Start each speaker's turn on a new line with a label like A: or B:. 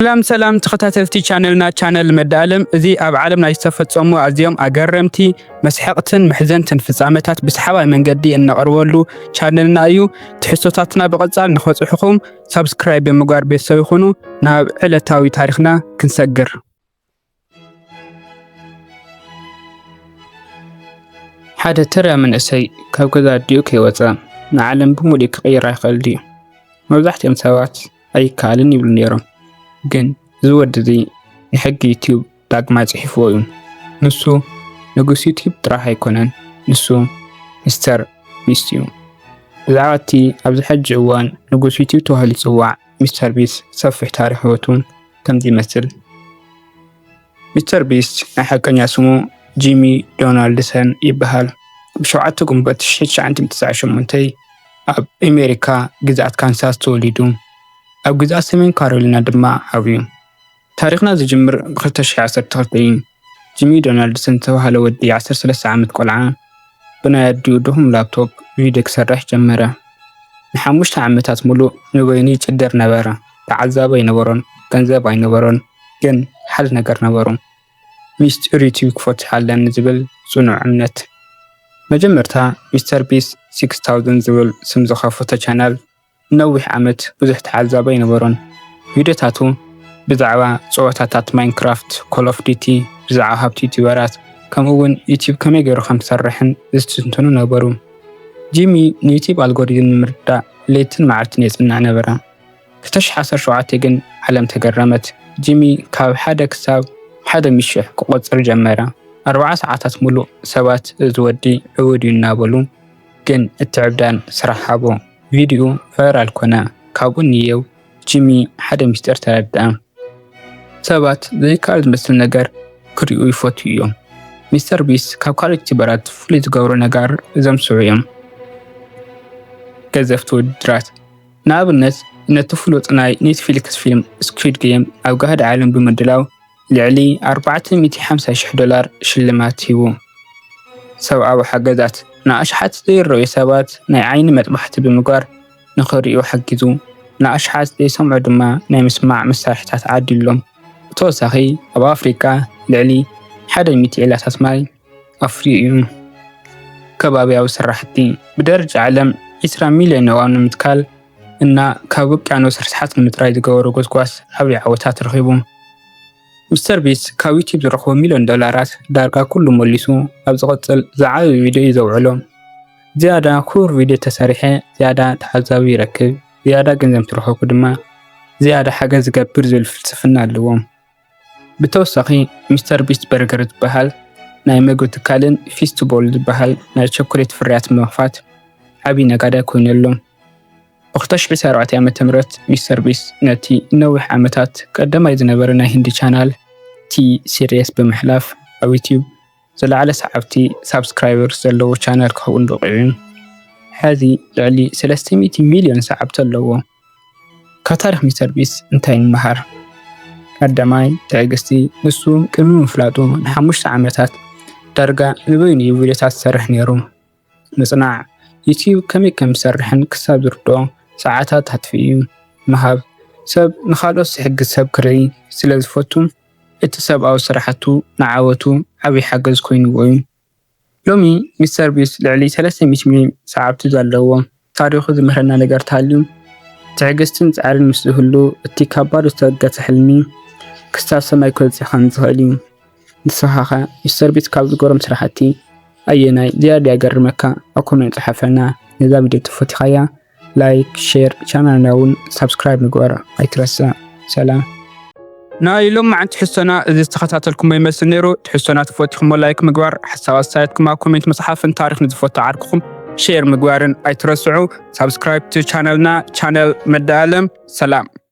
A: سلام تخاتلتي channel مدالم ازي اب عالم ناي تفتصمو ازيوم اغرمتي مسحقتن محزنتن فصامتات بسحباي منقدي ان قرولو channelنا ايو تحسوتاتنا بقصال نخوصحكم سبسكرايب بمغار بيسو يخونو ناب علتاوي تاريخنا كنسجر حدا ترى من اسي كوكذا ديوكي وزا نعلم بمولي كغير يخلدي مبزحت سوات اي كالن يبل نيرم ግን ዝወድ እዚ የሕጊ ዩቲዩብ ዳግማ ጽሒፍዎ እዩ ንሱ ንጉስ ዩቲዩብ ጥራሕ ኣይኮነን ንሱ ሚስተር ቢስት እዩ ብዛዕባ እቲ ኣብዚ ሕጂ እዋን ንጉስ ዩቲዩብ ተባሂሉ ይፅዋዕ ሚስተር ቢስት ሰፊሕ ታሪክ ህይወቱ ከምዚ ይመስል ሚስተር ቢስት ናይ ሓቀኛ ስሙ ጂሚ ዶናልድሰን ይበሃል ብ7 ግንቦት 1998 ኣብ ኣሜሪካ ግዛኣት ካንሳስ ተወሊዱ ኣብ ግዛኣት ሰሜን ካሮሊና ድማ ዓብዩ ታሪክና ዝጅምር ብ2012 ጂሚ ዶናልድሰን ተባሃለ ወዲ 13 ዓመት ቆልዓ ብናይ ኣዲኡ ድኹም ላፕቶፕ ቪድዮ ክሰርሕ ጀመረ ን5 ዓመታት ሙሉእ ንበይኑ ይጭደር ነበረ ተዓዛቢ ኣይነበሮን ገንዘብ ኣይነበሮን ግን ሓደ ነገር ነበሩ ሚስተር ዩቲዩብ ክፈትሕ ኣለኒ ዝብል ጽኑዕ እምነት መጀመርታ ሚስተር ቢስት 6000 ዝብል ስም ዝኸፈተ ቻናል ነዊሕ ዓመት ብዙሕ ተዓዛቢ ኣይነበሮን ቪድዮታቱ ብዛዕባ ፀወታታት ማይንክራፍት ኮል ኦፍ ዲቲ ብዛዕባ ሃብቲ ዩቲዩበራት ከምኡውን ዩቲዩብ ከመይ ገይሩ ከም ዝሰርሕን ዝትንትኑ ነበሩ ጂሚ ንዩቲዩብ ኣልጎሪዝም ንምርዳእ ሌትን መዓልትን የጽንዕ ነበረ 2017 ግን ዓለም ተገረመት ጂሚ ካብ 1 ክሳብ 1,000 ክቆጽር ጀመረ 40 ሰዓታት ሙሉእ ሰባት ዝወዲ ዕውድ ይናበሉ ግን እትዕብዳን ስራሕ ሃቦ ቪዲዮ ቫይራል ኮነ ካብኡ ንየው ጂሚ ሓደ ሚስጥር ተረድአ ሰባት ዘይካል ዝመስል ነገር ክሪኡ ይፈትዩ እዮም ሚስተር ቢስት ካብ ካልኦት ዩቲዩበራት ፍሉይ ዝገብሮ ነገር ዘምስዑ እዮም ገዘፍቲ ውድድራት ንኣብነት ነቲ ፍሉጥ ናይ ኔትፍሊክስ ፊልም ስኩዊድ ጌም ኣብ ጋህዲ ዓለም ብምድላው ልዕሊ $450,000 ሽልማት ሂቡ ሰብኣዊ ሓገዛት ንኣሽሓት ዘይረኣዩ ሰባት ናይ ዓይኒ መጥባሕቲ ብምግባር ንኽሪኡ ሓጊዙ ንኣሽሓት ዘይሰምዑ ድማ ናይ ምስማዕ መሳርሕታት ዓዲሎም ብተወሳኺ ኣብ ኣፍሪካ ልዕሊ 100 ዒላታት ማይ ኣፍርዩ እዩ ከባቢያዊ ስራሕቲ ብደረጃ ዓለም 20 ሚልዮን ኣዋም ንምትካል እና ካብ ውቅያኖስ ርስሓት ንምጥራይ ዝገበሩ ጎስጓስ ዓብዪ ዓወታት ረኺቡ ሚስተር ቢስት ካብ ዩቲዩብ ዝረኽቦ $1,000,000 ዳርጋ ኩሉ መሊሱ ኣብ ዝቕፅል ዝዓበየ ቪድዮ ይዘውዕሎ ዝያዳ ኩር ቪድዮ ተሰሪሐ ዝያዳ ተዓዛቢ ይረክብ ዝያዳ ገንዘብ ትረኽቡ ድማ ዝያዳ ሓገዝ ዝገብር ዝብል ፍልስፍና ኣለዎ ብተወሳኺ ሚስተር ቢስት በርገር ዝበሃል ናይ ምግቢ ትካልን ፊስትቦል ዝበሃል ናይ ቸኮሌት ፍርያት ብምኽፋት ዓብዪ ነጋዳይ ኮይኑ ኣሎ ብ2014 ዓ.ም ሚስተር ቢስት ነቲ ነዊሕ ዓመታት ቀዳማይ ዝነበረ ናይ ህንዲ ቻናል ቲ ሲሪየስ ብምሕላፍ ኣብ ዩቲዩብ ዝለዓለ ሰዓብቲ ሳብስክራይበርስ ዘለዎ ቻናል ክኸውን በቂዑ ሕዚ ልዕሊ 300 ሚልዮን ሰዓብቲ ኣለዎ ካብ ታሪክ ሚስተር ቢስት እንታይ ንመሃር ቀዳማይ ትዕግስቲ ንሱ ቅድሚ ምፍላጡ ን5 ዓመታት ዳርጋ ንበይኑ ቪድዮታት ዝሰርሕ ነይሩ ምጽናዕ ዩቲዩብ ከመይ ከም ዝሰርሕን ክሳብ ዝርድኦ ሰዓታት ኣጥፊኡ መሃብ ሰብ ንኻልኦት ዝሕግዝ ሰብ ክርኢ ስለ ዝፈቱ እቲ ሰብኣዊ ስራሕቱ ንዓወቱ ዓብዪ ሓገዝ ኮይኑዎ እዩ ሎሚ ሚስተር ቢስት ልዕሊ 300 ሚልዮን ሰዓብቲ ዘለዎ ታሪኹ ዝምህረና ነገር ታልዩ ትዕግስትን ጻዕርን ምስ ዝህሉ እቲ ከባድ ዝተወገፀ ሕልሚ ክሳብ ሰማይ ክበጽሕ ከም ዝኽእል እዩ ንስኻ ኸ ሚስተር ቢስት ካብ ዝገበሮም ስራሕቲ ኣየናይ ዝያዳ ያገርመካ ኣብ ኮሜንት ጽሓፈልና ነዛ ቪድዮ ተፈቲኻያ ላይክ ሼር ቻናልና እውን ሰብስክራይብ ምግባር ኣይትረሳ ሰላም ናይ ሎማዓንቲ ሕሶና እዚ ዝተኸታተልኩም ይመስል ነይሩ ትሕሶና ተፈቲኹም ላይክ ምግባር ሓሳብ ኣስተያየትኩም ኣብ ኮሜንት መጽሓፍን ታሪክ ንዝፈቱ ዓርክኹም ሼር ምግባርን ኣይትረስዑ ሰብስክራይብ ቱ ቻናልና ቻናል መዳለም ሰላም